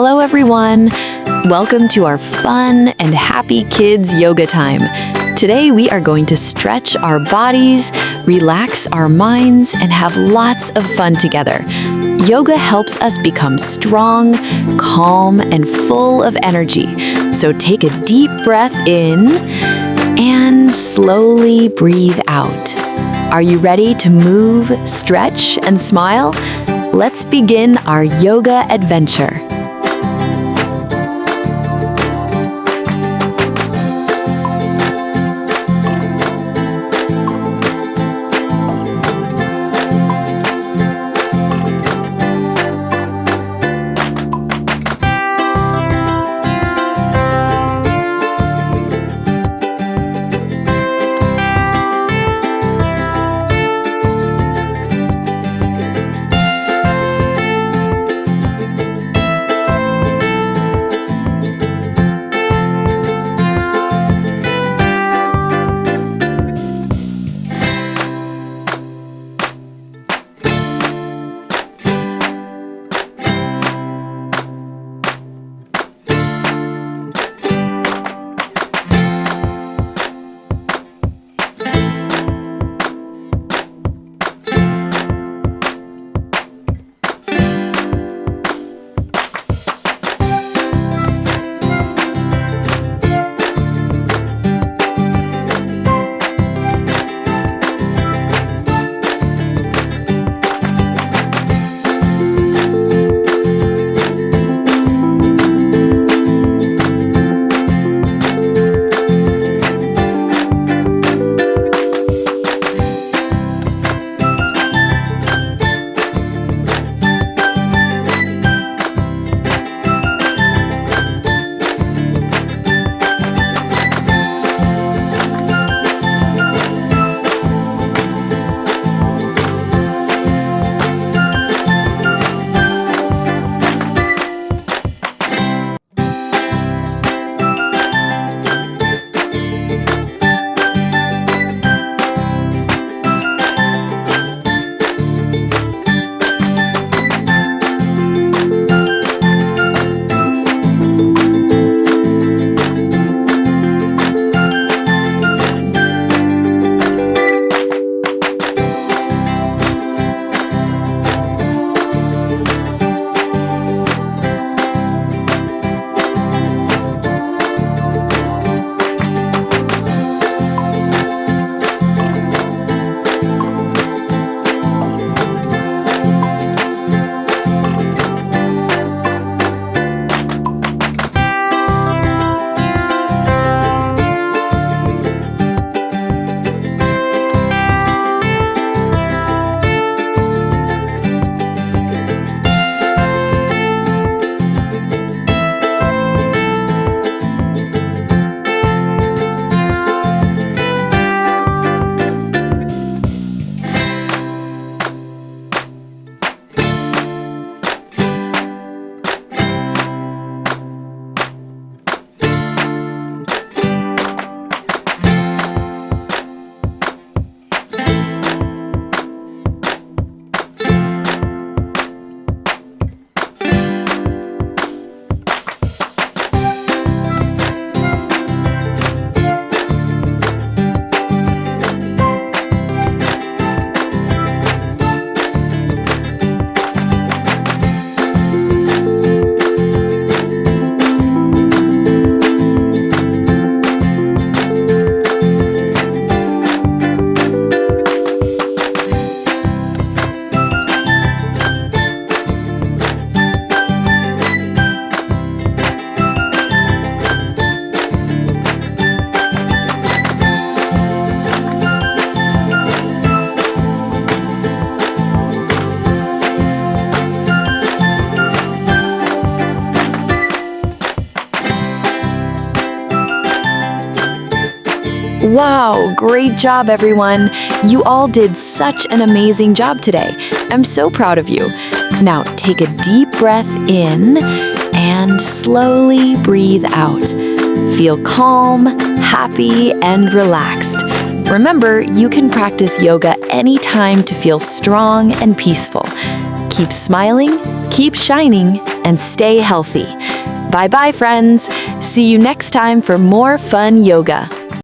Hello everyone! Welcome to our fun and happy kids yoga time. Today we are going to stretch our bodies, relax our minds, and have lots of fun together. Yoga helps us become strong, calm, and full of energy. So take a deep breath in and slowly breathe out. Are you ready to move, stretch, and smile? Let's begin our yoga adventure. Wow, great job everyone! You all did such an amazing job today. I'm so proud of you. Now take a deep breath in and slowly breathe out. Feel calm, happy, and relaxed. Remember, you can practice yoga anytime to feel strong and peaceful. Keep smiling, keep shining, and stay healthy. Bye-bye, friends. See you next time for more fun yoga.